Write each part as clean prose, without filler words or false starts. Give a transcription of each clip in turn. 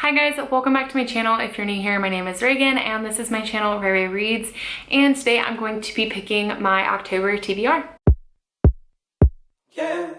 Hi guys, welcome back to my channel. If you're new here, my name is Reagan and this is my channel, Ray Reads, and today I'm going to be picking my October TBR. Yeah.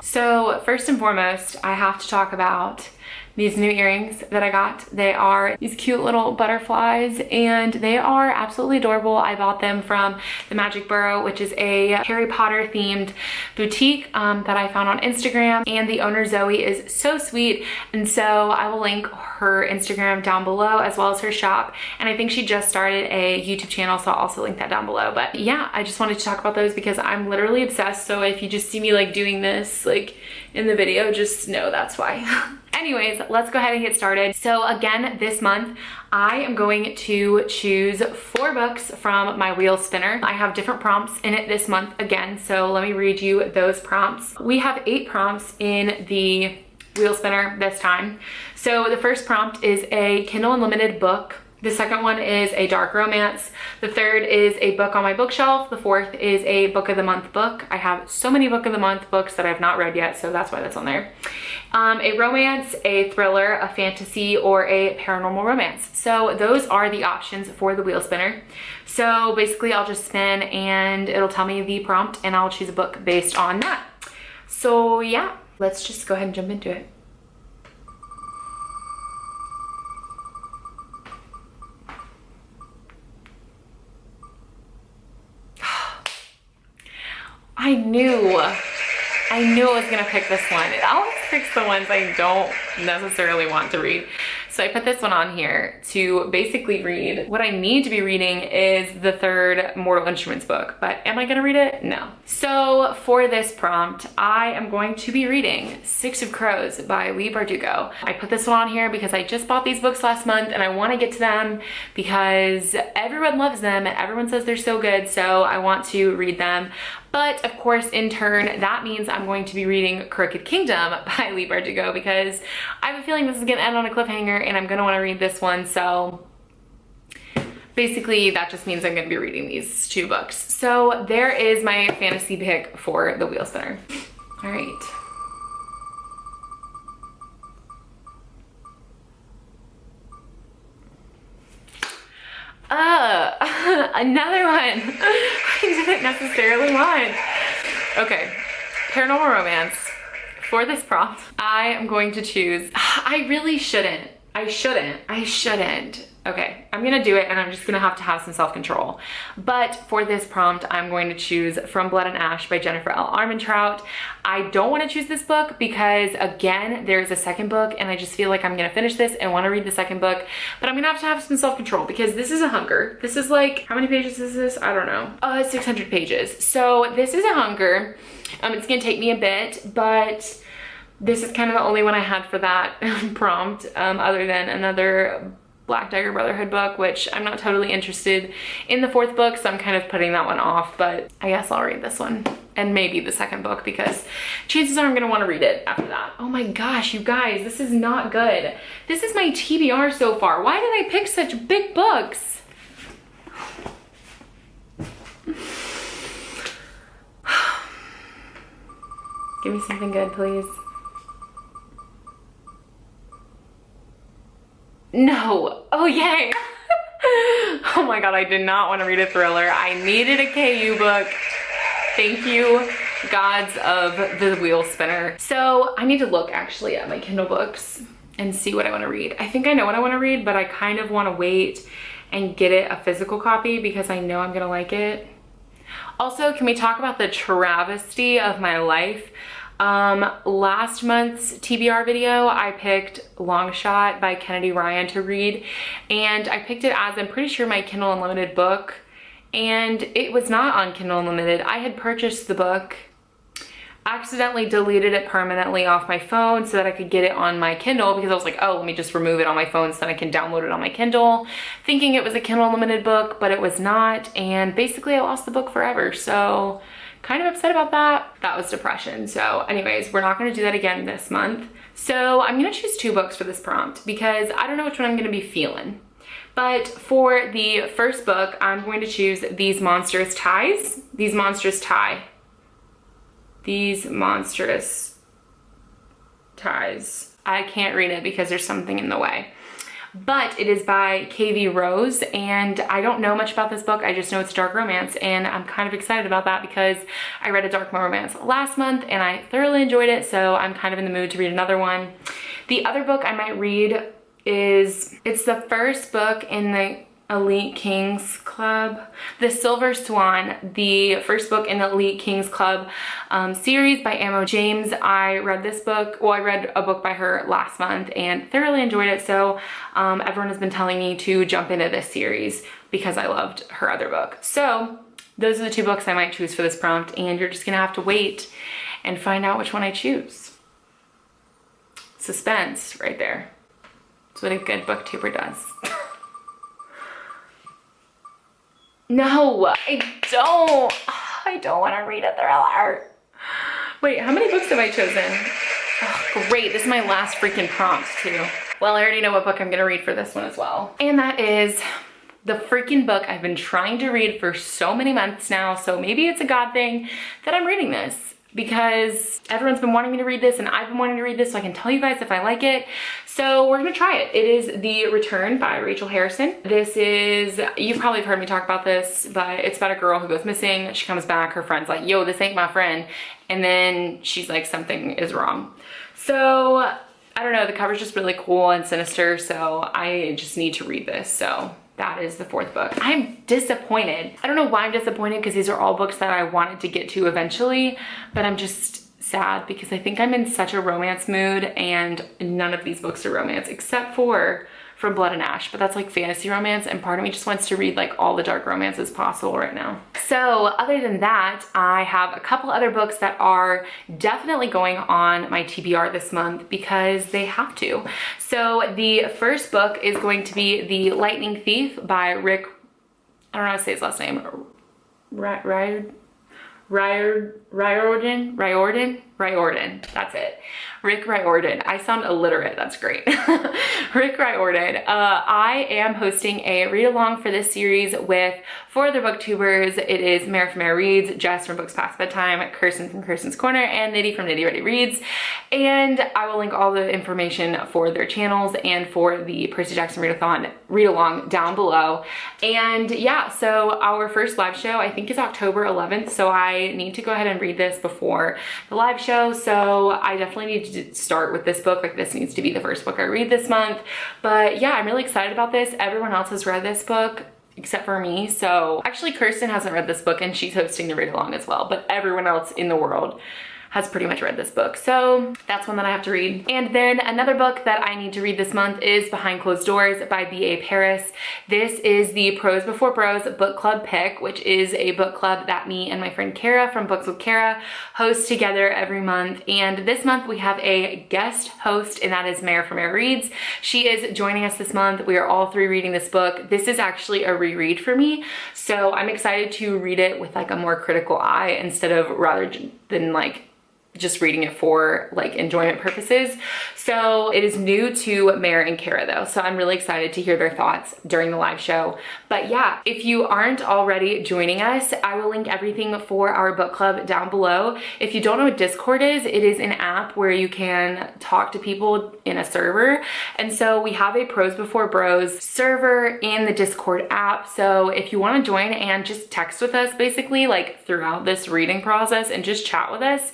So first and foremost, I have to talk about these new earrings that I got. They are these cute little butterflies and they are absolutely adorable. I bought them from the Magic Burrow, which is a Harry Potter themed boutique that I found on Instagram, and the owner Zoe is so sweet, and so I will link her Instagram down below as well as her shop, and I think she just started a YouTube channel, so I'll also link that down below. But yeah, I just wanted to talk about those because I'm literally obsessed, so if you just see me like doing this like in the video, just know that's why. Anyways, let's go ahead and get started. So again, this month, I am going to choose 4 books from my wheel spinner. I have different prompts in it this month again, so let me read you those prompts. We have 8 prompts in the wheel spinner this time. So the first prompt is a Kindle Unlimited book. The second one is a dark romance. The third is a book on my bookshelf. The fourth is a book of the month book. I have so many book of the month books that I've not read yet, so that's why that's on there. A romance, a thriller, a fantasy, or a paranormal romance. So those are the options for the wheel spinner. So basically I'll just spin and it'll tell me the prompt and I'll choose a book based on that. So yeah, let's just go ahead and jump into it. I knew I was gonna pick this one. It always picks the ones I don't necessarily want to read. So I put this one on here to basically read. What I need to be reading is the third Mortal Instruments book, but am I gonna read it? No. So for this prompt, I am going to be reading Six of Crows by Leigh Bardugo. I put this one on here because I just bought these books last month and I wanna get to them because everyone loves them and everyone says they're so good, so I want to read them. But of course, in turn, that means I'm going to be reading Crooked Kingdom by Leigh Bardugo because I have a feeling this is gonna end on a cliffhanger and I'm gonna wanna read this one. So basically that just means I'm gonna be reading these 2 books. So there is my fantasy pick for the wheel spinner. All right. Another one I didn't necessarily want. Okay, paranormal romance. For this prompt, I am going to choose, I really shouldn't. I shouldn't. Okay, I'm gonna do it and I'm just gonna have to have some self-control. But for this prompt, I'm going to choose From Blood and Ash by Jennifer L. Armentrout. I don't wanna choose this book because again, there's a second book and I just feel like I'm gonna finish this and wanna read the second book, but I'm gonna have to have some self-control because this is a hunger. This is like, how many pages is this? I don't know. 600 pages. So this is a hunger. It's gonna take me a bit, but this is kind of the only one I had for that prompt, other than another Black Dagger Brotherhood book, which I'm not totally interested in the 4th book, so I'm kind of putting that one off, but I guess I'll read this one and maybe the second book because chances are I'm gonna wanna read it after that. Oh my gosh, you guys, this is not good. This is my TBR so far. Why did I pick such big books? Give me something good, please. No. Oh, yay. Oh my god, I did not want to read a thriller. I needed a KU book. Thank you, gods of the wheel spinner. So I need to look actually at my Kindle books and see what I want to read. I think I know what I want to read, but I kind of want to wait and get it a physical copy because I know I'm going to like it. Also, can we talk about the travesty of my life? Last month's TBR video, I picked Long Shot by Kennedy Ryan to read, and I picked it as, I'm pretty sure, my Kindle Unlimited book, and it was not on Kindle Unlimited. I had purchased the book, accidentally deleted it permanently off my phone so that I could get it on my Kindle because I was like, oh, let me just remove it on my phone so that I can download it on my Kindle, thinking it was a Kindle Unlimited book, but it was not, and basically I lost the book forever, so kind of upset about that. That was depression. So anyways, we're not gonna do that again this month. So I'm gonna choose 2 books for this prompt because I don't know which one I'm gonna be feeling. But for the first book, I'm going to choose These Monstrous Ties. These Monstrous Tie. These monstrous ties. I can't read it because there's something in the way. But it is by Prose, and I don't know much about this book. I just know it's dark romance, and I'm kind of excited about that because I read a dark romance last month and I thoroughly enjoyed it, so I'm kind of in the mood to read another one. The other book I might read is, it's the first book in the Elite Kings Club, The Silver Swan, the first book in the Elite Kings Club series by Amo James. I read this book, well, I read a book by her last month and thoroughly enjoyed it, so everyone has been telling me to jump into this series because I loved her other book. So those are the two books I might choose for this prompt, and you're just gonna have to wait and find out which one I choose. Suspense right there. That's what a good booktuber does. No, I don't want to read a thriller. Wait, how many books have I chosen? Oh, great, this is my last freaking prompt too. Well, I already know what book I'm gonna read for this one as well. And that is the freaking book I've been trying to read for so many months now, so maybe it's a God thing that I'm reading this, because everyone's been wanting me to read this and I've been wanting to read this, so I can tell you guys if I like it. So we're gonna try it. It is The Return by Rachel Harrison. This is, you probably have heard me talk about this, but it's about a girl who goes missing. She comes back, her friend's like, yo, this ain't my friend. And then she's like, something is wrong. So I don't know, the cover's just really cool and sinister, so I just need to read this. So that is the fourth book. I'm disappointed. I don't know why I'm disappointed, because these are all books that I wanted to get to eventually, but I'm just sad because I think I'm in such a romance mood, and none of these books are romance except for From Blood and Ash, but that's like fantasy romance, and part of me just wants to read like all the dark romances possible right now. So other than that, I have a couple other books that are definitely going on my TBR this month because they have to. So the first book is going to be The Lightning Thief by Rick, I don't know how to say his last name, Riordan, that's it. Rick Riordan. I sound illiterate, that's great. Rick Riordan. I am hosting a read along for this series with 4 other booktubers. It is Mara from Mara Reads, Jess from Books Past Bedtime, Kirsten from Kirsten's Corner, and Nitty from Nitty Ready Reads. And I will link all the information for their channels and for the Percy Jackson read along down below. And yeah, so our first live show I think is October 11th, so I need to go ahead and read this before the live show. So I definitely need to start with this book. Like, this needs to be the first book I read this month. But yeah, I'm really excited about this. Everyone else has read this book except for me. So actually Kirsten hasn't read this book and she's hosting the read along as well, but everyone else in the world has pretty much read this book. So that's one that I have to read. And then another book that I need to read this month is Behind Closed Doors by B.A. Paris. This is the Prose Before Prose book club pick, which is a book club that me and my friend Kara from Books with Kara host together every month. And this month we have a guest host, and that is Mara from Mara Reads. She is joining us this month. We are all 3 reading this book. This is actually a reread for me, so I'm excited to read it with like a more critical eye instead of rather than like just reading it for like enjoyment purposes. So it is new to Mara and Kara though, so I'm really excited to hear their thoughts during the live show. But yeah, if you aren't already joining us, I will link everything for our book club down below. If you don't know what Discord is, it is an app where you can talk to people in a server. And so we have a Prose Before Bros server in the Discord app. So if you want to join and just text with us basically like throughout this reading process and just chat with us,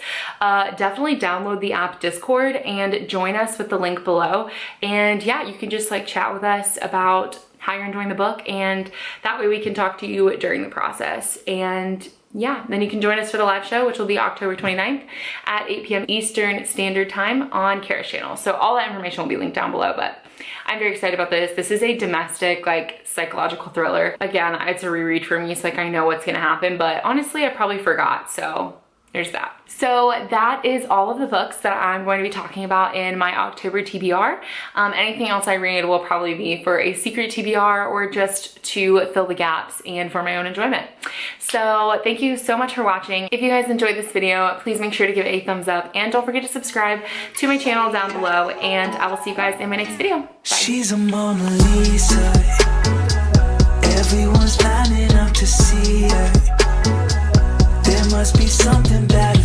definitely download the app Discord and join us with the link below. And yeah, you can just like chat with us about how you're enjoying the book, and that way we can talk to you during the process. And yeah, then you can join us for the live show, which will be October 29th at 8 p.m. Eastern Standard Time on Kara's channel. So all that information will be linked down below, but I'm very excited about this. This is a domestic, like, psychological thriller. Again, it's a reread for me, so like I know what's gonna happen, but honestly, I probably forgot, so there's that. So that is all of the books that I'm going to be talking about in my October TBR. Anything else I read will probably be for a secret TBR or just to fill the gaps and for my own enjoyment. So thank you so much for watching. If you guys enjoyed this video, please make sure to give it a thumbs up and don't forget to subscribe to my channel down below, and I will see you guys in my next video. Bye. She's a Mona Lisa. Everyone's lining up to see her. There must be something bad